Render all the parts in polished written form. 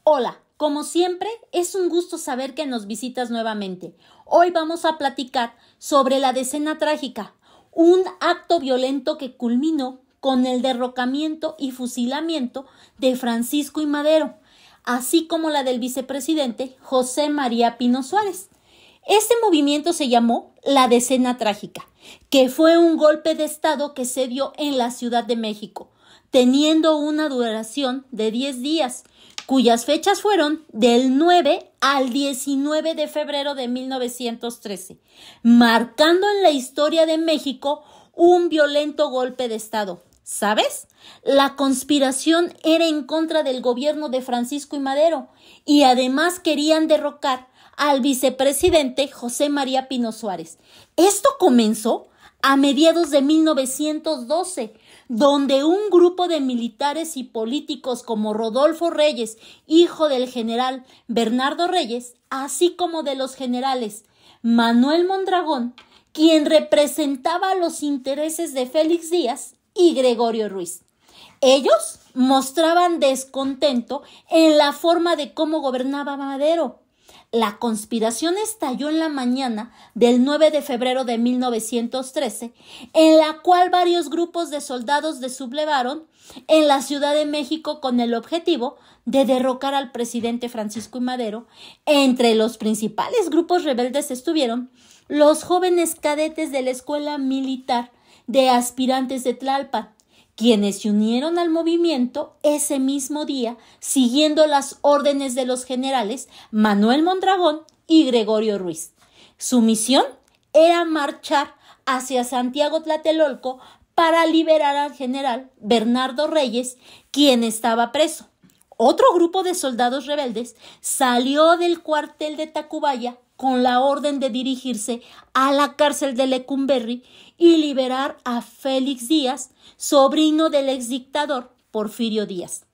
Hola, como siempre, es un gusto saber que nos visitas nuevamente. Hoy vamos a platicar sobre la Decena Trágica, un acto violento que culminó con el derrocamiento y fusilamiento de Francisco I. Madero, así como la del vicepresidente José María Pino Suárez. Este movimiento se llamó la Decena Trágica, que fue un golpe de Estado que se dio en la Ciudad de México, teniendo una duración de 10 días, cuyas fechas fueron del 9 al 19 de febrero de 1913, marcando en la historia de México un violento golpe de Estado. ¿Sabes? La conspiración era en contra del gobierno de Francisco I. Madero y además querían derrocar al vicepresidente José María Pino Suárez. Esto comenzó a mediados de 1912, donde un grupo de militares y políticos como Rodolfo Reyes, hijo del general Bernardo Reyes, así como de los generales Manuel Mondragón, quien representaba los intereses de Félix Díaz y Gregorio Ruiz. Ellos mostraban descontento en la forma de cómo gobernaba Madero. La conspiración estalló en la mañana del 9 de febrero de 1913, en la cual varios grupos de soldados desublevaron en la Ciudad de México con el objetivo de derrocar al presidente Francisco I. Madero. Entre los principales grupos rebeldes estuvieron los jóvenes cadetes de la Escuela Militar de Aspirantes de Tlalpan, quienes se unieron al movimiento ese mismo día, siguiendo las órdenes de los generales Manuel Mondragón y Gregorio Ruiz. Su misión era marchar hacia Santiago Tlatelolco para liberar al general Bernardo Reyes, quien estaba preso. Otro grupo de soldados rebeldes salió del cuartel de Tacubaya con la orden de dirigirse a la cárcel de Lecumberri y liberar a Félix Díaz, sobrino del exdictador Porfirio Díaz.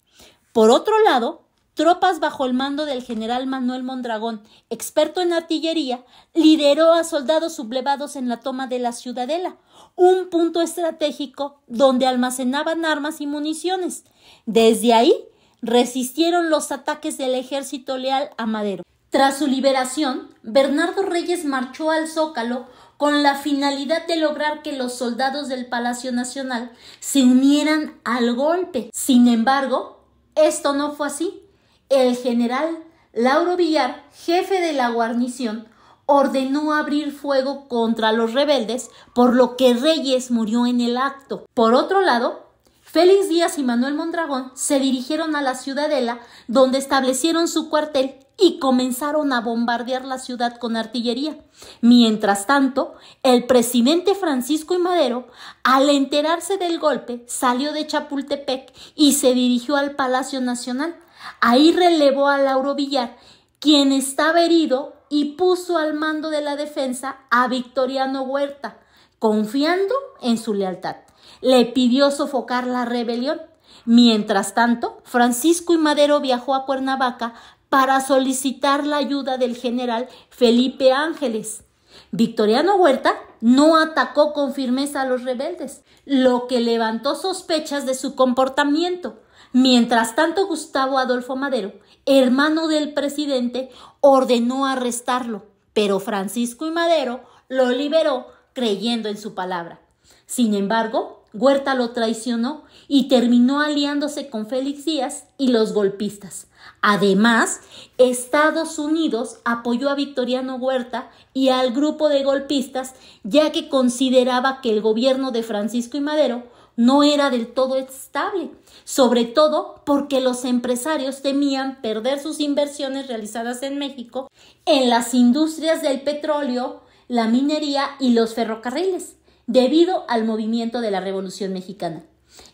Por otro lado, tropas bajo el mando del general Manuel Mondragón, experto en artillería, lideró a soldados sublevados en la toma de la Ciudadela, un punto estratégico donde almacenaban armas y municiones. Desde ahí resistieron los ataques del ejército leal a Madero. Tras su liberación, Bernardo Reyes marchó al Zócalo con la finalidad de lograr que los soldados del Palacio Nacional se unieran al golpe. Sin embargo, esto no fue así. El general Lauro Villar, jefe de la guarnición, ordenó abrir fuego contra los rebeldes, por lo que Reyes murió en el acto. Por otro lado, Félix Díaz y Manuel Mondragón se dirigieron a la Ciudadela, donde establecieron su cuartel y comenzaron a bombardear la ciudad con artillería. Mientras tanto, el presidente Francisco I. Madero, al enterarse del golpe, salió de Chapultepec y se dirigió al Palacio Nacional. Ahí relevó a Lauro Villar, quien estaba herido, y puso al mando de la defensa a Victoriano Huerta, confiando en su lealtad. Le pidió sofocar la rebelión. Mientras tanto, Francisco I. Madero viajó a Cuernavaca para solicitar la ayuda del general Felipe Ángeles. Victoriano Huerta no atacó con firmeza a los rebeldes, lo que levantó sospechas de su comportamiento. Mientras tanto, Gustavo Adolfo Madero, hermano del presidente, ordenó arrestarlo, pero Francisco I. Madero lo liberó creyendo en su palabra. Sin embargo, Huerta lo traicionó y terminó aliándose con Félix Díaz y los golpistas. Además, Estados Unidos apoyó a Victoriano Huerta y al grupo de golpistas, ya que consideraba que el gobierno de Francisco I. Madero no era del todo estable, sobre todo porque los empresarios temían perder sus inversiones realizadas en México en las industrias del petróleo, la minería y los ferrocarriles, debido al movimiento de la Revolución Mexicana.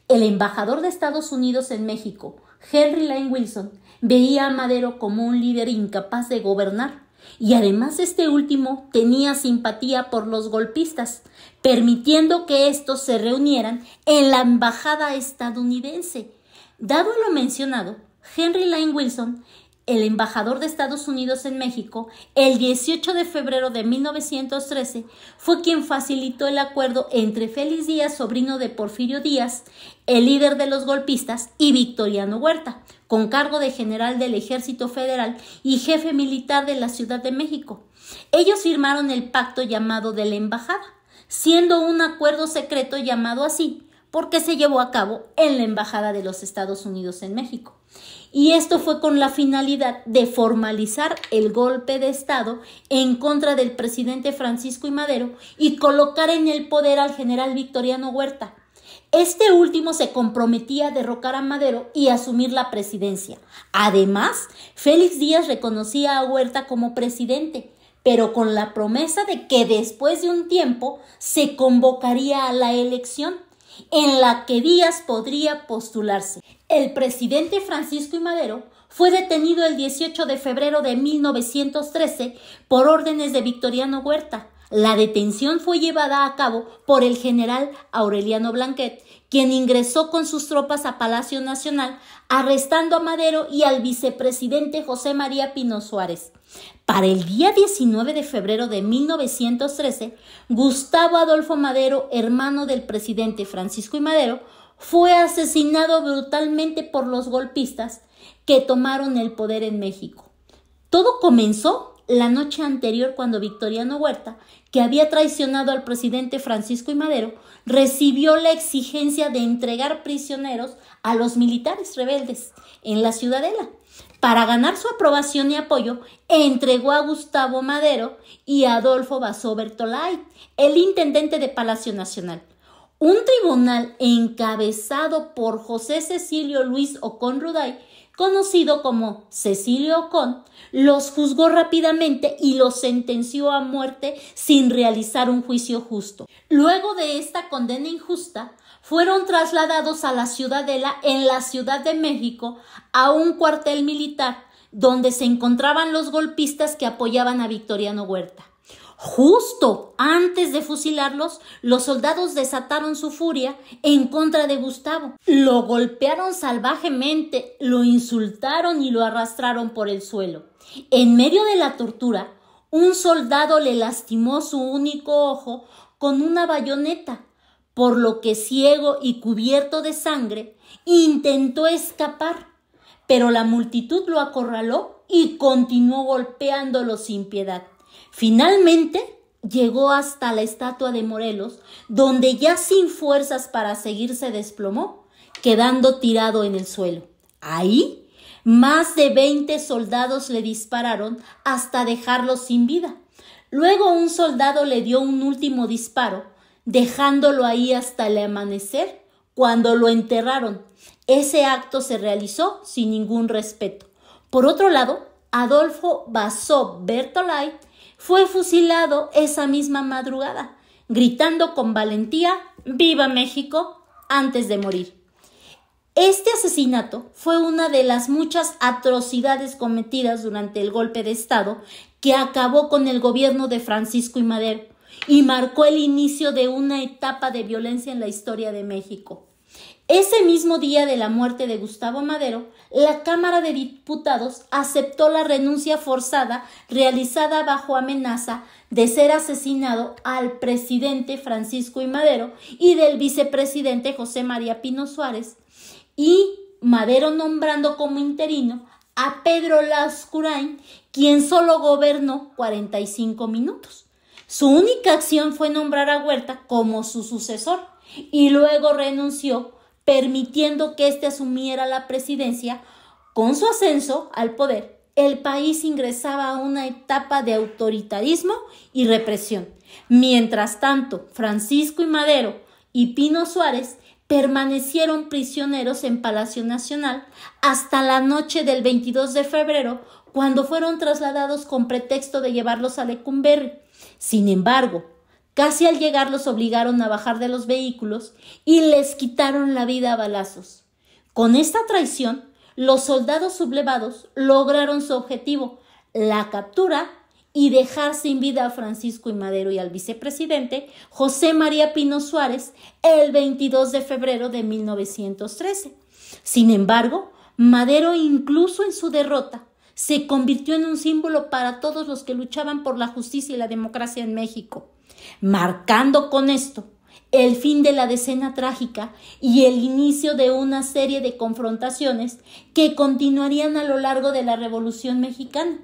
El embajador de Estados Unidos en México, Henry Lane Wilson, veía a Madero como un líder incapaz de gobernar, y además este último tenía simpatía por los golpistas, permitiendo que estos se reunieran en la embajada estadounidense. Dado lo mencionado, Henry Lane Wilson el embajador de Estados Unidos en México, el 18 de febrero de 1913, fue quien facilitó el acuerdo entre Félix Díaz, sobrino de Porfirio Díaz, el líder de los golpistas, y Victoriano Huerta, con cargo de general del Ejército Federal y jefe militar de la Ciudad de México. Ellos firmaron el pacto llamado de la Embajada, siendo un acuerdo secreto llamado así porque se llevó a cabo en la Embajada de los Estados Unidos en México. Y esto fue con la finalidad de formalizar el golpe de Estado en contra del presidente Francisco I. Madero y colocar en el poder al general Victoriano Huerta. Este último se comprometía a derrocar a Madero y asumir la presidencia. Además, Félix Díaz reconocía a Huerta como presidente, pero con la promesa de que después de un tiempo se convocaría a la elección, en la que Díaz podría postularse. El presidente Francisco I. Madero fue detenido el 18 de febrero de 1913 por órdenes de Victoriano Huerta. La detención fue llevada a cabo por el general Aureliano Blanquet, quien ingresó con sus tropas a Palacio Nacional, arrestando a Madero y al vicepresidente José María Pino Suárez. Para el día 19 de febrero de 1913, Gustavo Adolfo Madero, hermano del presidente Francisco I. Madero, fue asesinado brutalmente por los golpistas que tomaron el poder en México. Todo comenzó la noche anterior, cuando Victoriano Huerta, que había traicionado al presidente Francisco I. Madero, recibió la exigencia de entregar prisioneros a los militares rebeldes en la Ciudadela. Para ganar su aprobación y apoyo, entregó a Gustavo Madero y a Adolfo Basó Bertolay, el intendente de Palacio Nacional. Un tribunal encabezado por José Cecilio Luis Ocón Ruday, conocido como Cecilio Ocón, los juzgó rápidamente y los sentenció a muerte sin realizar un juicio justo. Luego de esta condena injusta, fueron trasladados a la Ciudadela en la Ciudad de México, a un cuartel militar donde se encontraban los golpistas que apoyaban a Victoriano Huerta. Justo antes de fusilarlos, los soldados desataron su furia en contra de Gustavo. Lo golpearon salvajemente, lo insultaron y lo arrastraron por el suelo. En medio de la tortura, un soldado le lastimó su único ojo con una bayoneta, por lo que, ciego y cubierto de sangre, intentó escapar, pero la multitud lo acorraló y continuó golpeándolo sin piedad. Finalmente llegó hasta la estatua de Morelos, donde ya sin fuerzas para seguir se desplomó, quedando tirado en el suelo. Ahí, más de 20 soldados le dispararon hasta dejarlo sin vida. Luego un soldado le dio un último disparo, dejándolo ahí hasta el amanecer, cuando lo enterraron. Ese acto se realizó sin ningún respeto. Por otro lado, Adolfo Basó Bertolay fue fusilado esa misma madrugada, gritando con valentía «¡Viva México!» antes de morir. Este asesinato fue una de las muchas atrocidades cometidas durante el golpe de Estado que acabó con el gobierno de Francisco I. Madero y marcó el inicio de una etapa de violencia en la historia de México. Ese mismo día de la muerte de Gustavo Madero, la Cámara de Diputados aceptó la renuncia forzada realizada bajo amenaza de ser asesinado al presidente Francisco I. Madero y del vicepresidente José María Pino Suárez, y Madero nombrando como interino a Pedro Lascurain, quien solo gobernó 45 minutos. Su única acción fue nombrar a Huerta como su sucesor y luego renunció, permitiendo que éste asumiera la presidencia. Con su ascenso al poder, el país ingresaba a una etapa de autoritarismo y represión. Mientras tanto, Francisco I. Madero y Pino Suárez permanecieron prisioneros en Palacio Nacional hasta la noche del 22 de febrero, cuando fueron trasladados con pretexto de llevarlos a Lecumberri. Sin embargo, casi al llegar los obligaron a bajar de los vehículos y les quitaron la vida a balazos. Con esta traición, los soldados sublevados lograron su objetivo, la captura y dejar sin vida a Francisco I. Madero y al vicepresidente José María Pino Suárez el 22 de febrero de 1913. Sin embargo, Madero, incluso en su derrota, se convirtió en un símbolo para todos los que luchaban por la justicia y la democracia en México, marcando con esto el fin de la Decena Trágica y el inicio de una serie de confrontaciones que continuarían a lo largo de la Revolución Mexicana.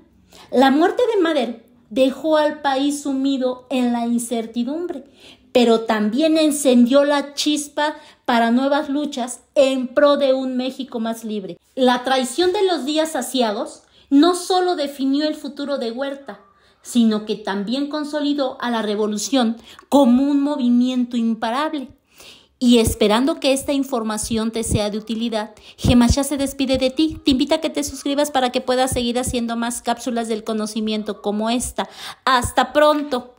La muerte de Madero dejó al país sumido en la incertidumbre, pero también encendió la chispa para nuevas luchas en pro de un México más libre. La traición de los días aciagos no solo definió el futuro de Huerta, sino que también consolidó a la revolución como un movimiento imparable. Y esperando que esta información te sea de utilidad, Gemachá se despide de ti. Te invita a que te suscribas para que puedas seguir haciendo más cápsulas del conocimiento como esta. ¡Hasta pronto!